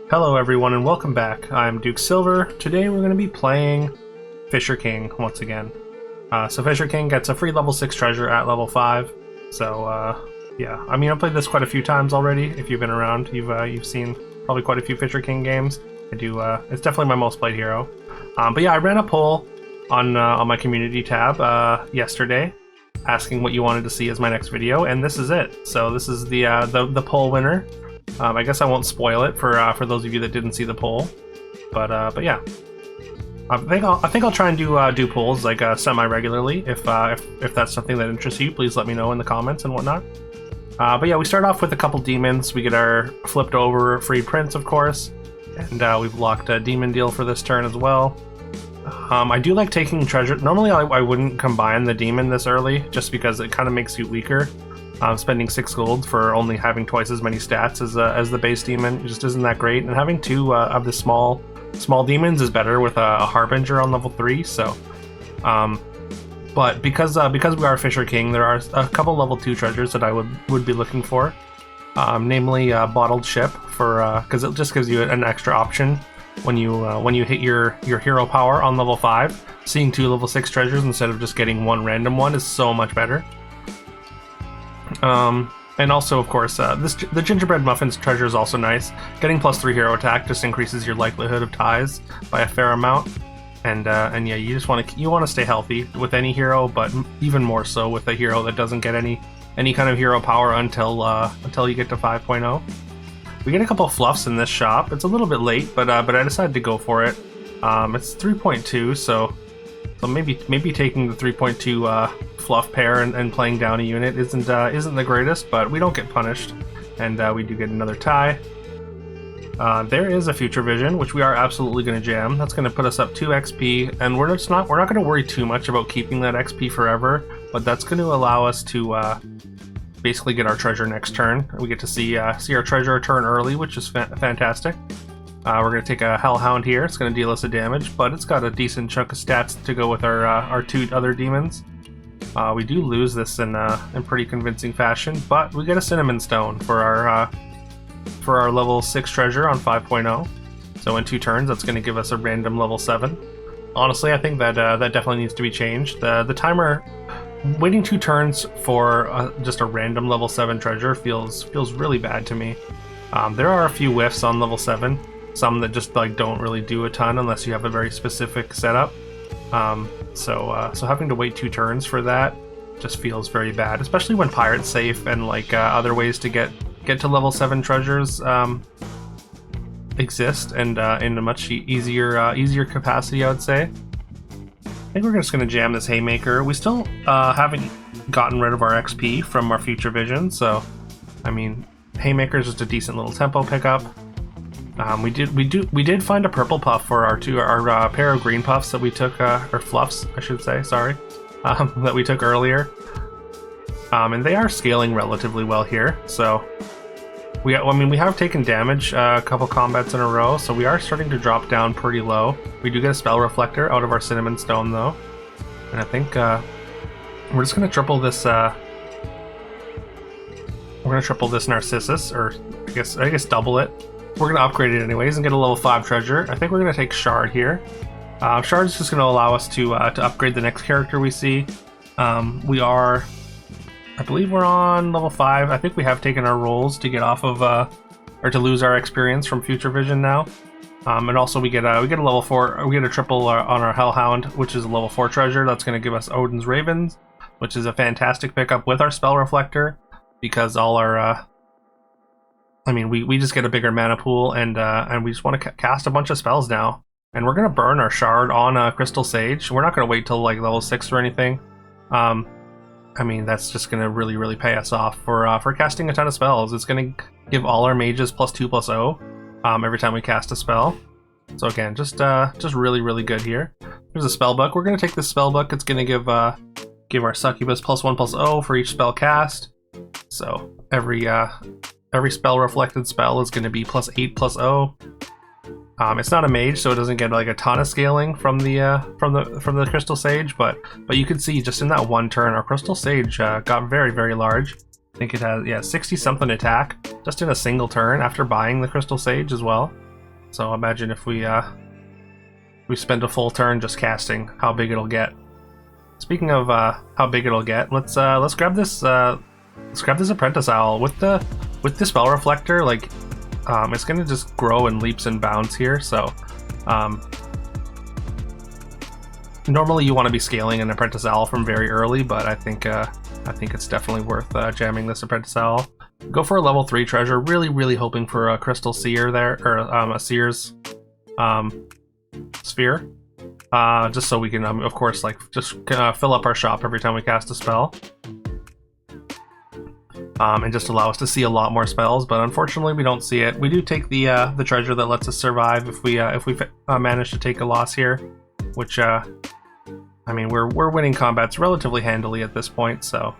Hello everyone and welcome back. I'm Duke Silver. Today we're going to be playing Fisher King once again. So Fisher King gets a free level 6 treasure at level 5. So yeah, I mean I've played this quite a few times already. If you've been around, you've seen probably quite a few Fisher King games. I do. It's definitely my most played hero. But yeah, I ran a poll on my community tab yesterday, asking what you wanted to see as my next video, and this is it. So this is the poll winner. I guess I won't spoil it for those of you that didn't see the poll, but yeah, I think I'll try and do polls like semi-regularly. If that's something that interests you, please let me know in the comments and whatnot. But yeah, we start off with a couple demons. We get our flipped over free prince, of course, and we've locked a demon deal for this turn as well. I do like taking treasure. Normally I wouldn't combine the demon this early, just because it kind of makes you weaker. Spending 6 gold for only having twice as many stats as the base demon just isn't that great, and having 2 of the small demons is better with a Harbinger on level 3. So, but because we are Fisher King, there are a couple level 2 treasures that I would be looking for, namely Bottled Ship, for because it just gives you an extra option when you hit your hero power on level 5. Seeing 2 level 6 treasures instead of just getting 1 random one is so much better. And also, of course, the gingerbread muffins treasure is also nice. Getting +3 hero attack just increases your likelihood of ties by a fair amount. And yeah, you just want to stay healthy with any hero, but even more so with a hero that doesn't get any kind of hero power until you get to 5.0. We get a couple of fluffs in this shop. It's a little bit late, but I decided to go for it. It's 3.2, so maybe taking the 3.2 fluff pair and playing down a unit isn't the greatest, but we don't get punished, and we do get another tie. There is a future vision, which we are absolutely going to jam. That's going to put us up 2 XP, and we're not going to worry too much about keeping that XP forever, but that's going to allow us to basically get our treasure next turn. We get to see our treasure a turn early, which is fantastic. We're going to take a Hellhound here. It's going to deal us a damage, but it's got a decent chunk of stats to go with our 2 other demons. We do lose this in pretty convincing fashion, but we get a Cinnamon Stone for our level 6 treasure on 5.0. So in 2 turns, that's going to give us a random level 7. Honestly, I think that definitely needs to be changed. The timer, waiting 2 turns for just a random level 7 treasure feels really bad to me. There are a few whiffs on level 7. Some that just don't really do a ton unless you have a very specific setup. So having to wait 2 turns for that just feels very bad, especially when Pirate's safe and other ways to get to level 7 treasures exist, and in a much easier capacity, I would say. I think we're just going to jam this Haymaker. We still haven't gotten rid of our XP from our future vision, so I mean, Haymaker is just a decent little tempo pickup. We did find a purple puff for our pair of green puffs that we took, or fluffs, I should say, sorry, that we took earlier. And they are scaling relatively well here. So we have taken damage a couple combats in a row, so we are starting to drop down pretty low. We do get a spell reflector out of our Cinnamon Stone though, and I think we're just gonna triple this. We're gonna triple this Narcissus, or I guess double it. We're going to upgrade it anyways and get a level 5 treasure. I think we're going to take Shard here. Shard is just going to allow us to upgrade the next character we see. I believe we're on level 5. I think we have taken our rolls to get off of, or to lose our experience from Future Vision now. And also we get a level 4, we get a triple on our Hellhound, which is a level 4 treasure. That's going to give us Odin's Ravens, which is a fantastic pickup with our Spell Reflector, because all our... we just get a bigger mana pool, and we just want to cast a bunch of spells now. And we're going to burn our Shard on Crystal Sage. We're not going to wait till level 6 or anything. That's just going to really pay us off for casting a ton of spells. It's going to give all our mages +2/+0 every time we cast a spell. So again, just really good here. Here's a spell book. We're going to take this spell book. It's going to give our Succubus +1/+0 for each spell cast. So every spell reflected spell is going to be +8/+0. It's not a mage, so it doesn't get a ton of scaling from the Crystal Sage, but you can see just in that 1 turn, our Crystal Sage got very large. I think it has 60 something attack just in a single turn after buying the Crystal Sage as well. So imagine if we spend a full turn just casting, how big it'll get. Speaking of how big it'll get, let's grab this apprentice owl with the spell reflector. Like, it's gonna just grow in leaps and bounds here. So, normally you want to be scaling an apprentice owl from very early, but I think it's definitely worth jamming this apprentice owl. Go for a level 3 treasure. Really hoping for a crystal seer there, or a seer's sphere. Just so we can, of course, like just fill up our shop every time we cast a spell, and just allow us to see a lot more spells. But unfortunately, we don't see it. We do take the treasure that lets us survive if we manage to take a loss here, which I mean, we're winning combats relatively handily at this point, so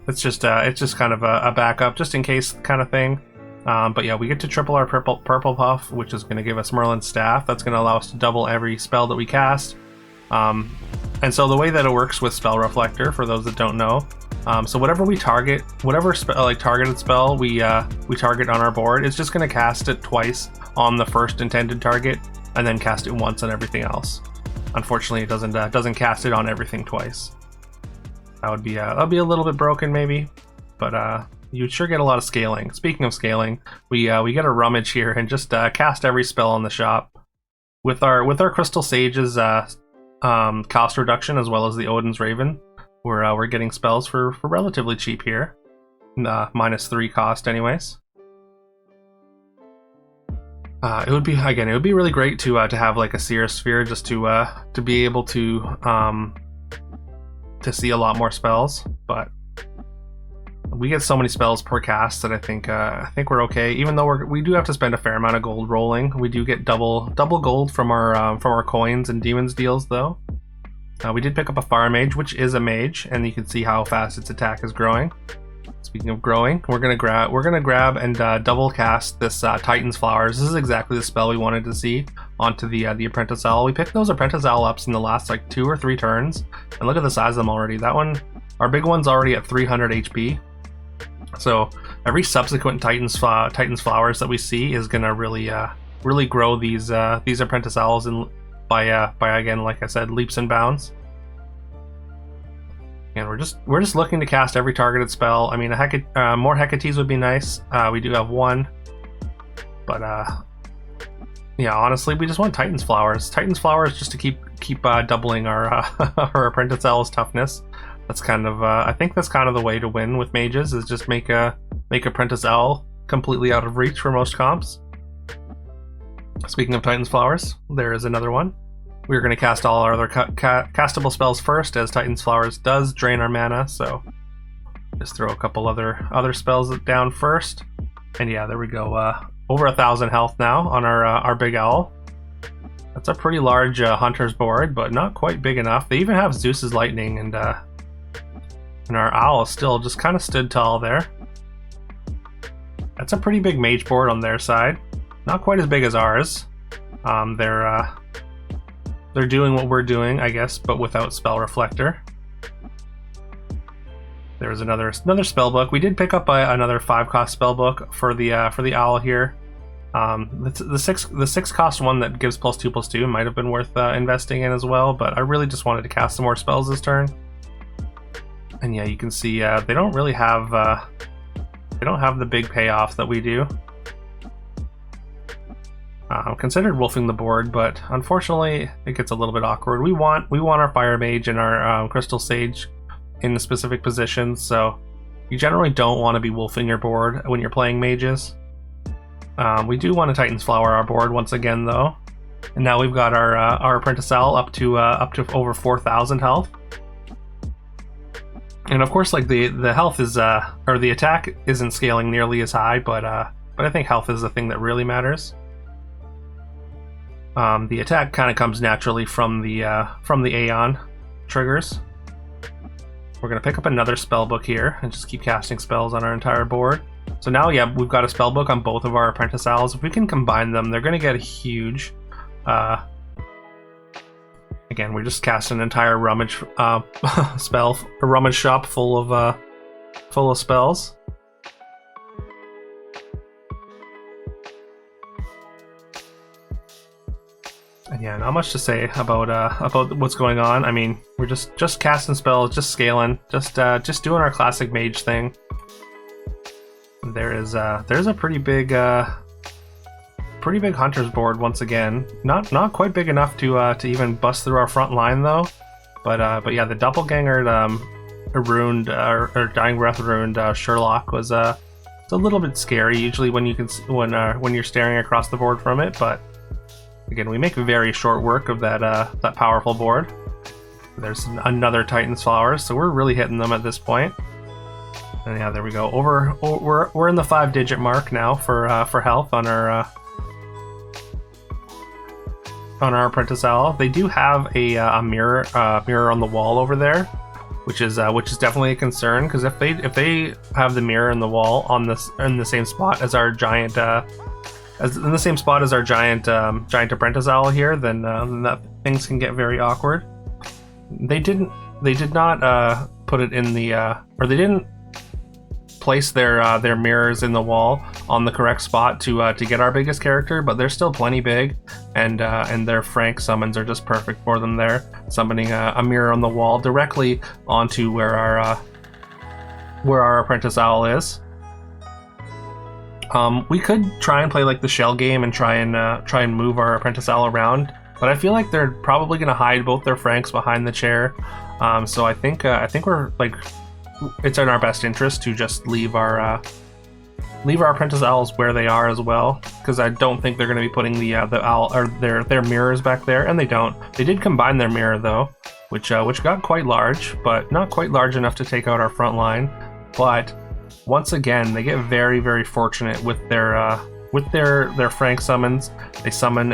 it's just kind of a backup just in case kind of thing. But yeah, we get to triple our purple puff, which is going to give us Merlin's staff. That's going to allow us to double every spell that we cast. And so the way that it works with spell reflector, for those that don't know, so whatever we target, targeted spell we target on our board, it's just going to cast it twice on the first intended target, and then cast it once on everything else. Unfortunately, it doesn't cast it on everything twice. That'd be a little bit broken maybe, but you'd sure get a lot of scaling. Speaking of scaling, we get a rummage here and just cast every spell on the shop with our Crystal Sage's cost reduction, as well as the Odin's Raven. We're getting spells for relatively cheap here, -3 cost anyways. It would be really great to have like a Seer Sphere, just to be able to see a lot more spells, but we get so many spells per cast that I think we're okay. Even though we do have to spend a fair amount of gold rolling, we do get double gold from our coins and demons deals though. We did pick up a Fire Mage, which is a mage, and you can see how fast its attack is growing. Speaking of growing, we're gonna grab and double cast this Titan's Flowers. This is exactly the spell we wanted to see onto the Apprentice Owl. We picked those Apprentice Owl ups in the last like 2 or 3 turns, and look at the size of them already. That one, our big one's already at 300 HP. So every subsequent Titan's Flowers that we see is gonna really grow these Apprentice Owls by again, like I said, leaps and bounds. And we're just looking to cast every targeted spell. I mean, more Hecate's would be nice. We do have one, but yeah, honestly, we just want Titan's Flowers. Titan's Flowers just to keep doubling our our Apprentice Owl's toughness. That's kind of I think that's kind of the way to win with mages, is just make Apprentice Owl completely out of reach for most comps. Speaking of Titan's Flowers, there is another one. We're going to cast all our other castable spells first, as Titan's Flowers does drain our mana, so just throw a couple other spells down first. And yeah, there we go. Over 1,000 health now on our big owl. That's a pretty large hunter's board, but not quite big enough. They even have Zeus's Lightning, and our owl still just kind of stood tall there. That's a pretty big mage board on their side. Not quite as big as ours. They're doing what we're doing, I guess, but without Spell Reflector. There's another spell book. We did pick up another 5-cost spell book for the owl here. The 6-cost one that gives +2/+2 might have been worth investing in as well, but I really just wanted to cast some more spells this turn. And yeah, you can see they don't really have the big payoff that we do. Considered wolfing the board, but unfortunately it gets a little bit awkward. We want our Fire Mage and our Crystal Sage in the specific positions, so you generally don't want to be wolfing your board when you're playing mages. We do want to Titan's Flower our board once again though, and now we've got our Apprentice Owl up to over 4,000 health. And of course, like the health is or the attack isn't scaling nearly as high, but I think health is the thing that really matters. The attack kind of comes naturally from the Aeon triggers. We're going to pick up another spellbook here and just keep casting spells on our entire board. So now, yeah, we've got a spellbook on both of our Apprentice Owls. If we can combine them, they're going to get a huge... Again, we just cast an entire rummage rummage shop full of spells. And yeah, not much to say about what's going on. I mean, we're just casting spells, just scaling, just doing our classic mage thing. There's a pretty big hunter's board once again. Not quite big enough to even bust through our front line though. But yeah, the doppelganger ruined or dying breath ruined Sherlock was it's a little bit scary usually when you're staring across the board from it, but again, we make very short work of that powerful board. There's another Titan's Flowers, so we're really hitting them at this point. And yeah, there we go. We're in the 5-digit mark now for health on our Apprentice Owl. They do have a mirror on the wall over there, which is definitely a concern, because if they have the mirror in the wall in the same spot as our giant giant Apprentice Owl here, then that things can get very awkward. They did not put it in the or they didn't place their mirrors in the wall on the correct spot to get our biggest character, but they're still plenty big, and their Frank summons are just perfect for them there, summoning a mirror on the wall directly onto where our Apprentice Owl is. We could try and play like the shell game and try and move our Apprentice Owl around, but I feel like they're probably going to hide both their Franks behind the chair. So I think we're like, it's in our best interest to just leave our Apprentice Owls where they are as well, because I don't think they're going to be putting the owl or their mirrors back there, and they don't. They did combine their mirror though, which got quite large, but not quite large enough to take out our front line. But once again, they get very, very fortunate with their Frank summons. They summon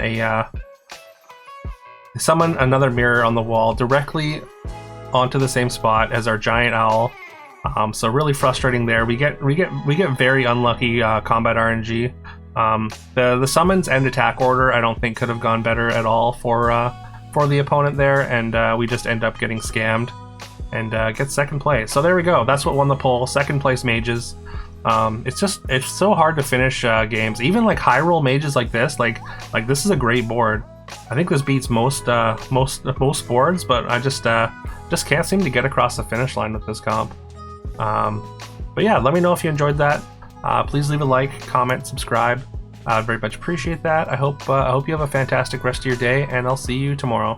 another mirror on the wall directly onto the same spot as our giant owl. So really frustrating there. We get very unlucky combat RNG. The summons and attack order I don't think could have gone better at all for the opponent there, and we just end up getting scammed and get second place. So there we go. That's what won the poll. Second place mages. It's so hard to finish games. Even like high roll mages like this. Like this is a great board. I think this beats most boards, but I just can't seem to get across the finish line with this comp. But yeah, let me know if you enjoyed that. Please leave a like, comment, subscribe. I'd very much appreciate that. I hope you have a fantastic rest of your day, and I'll see you tomorrow.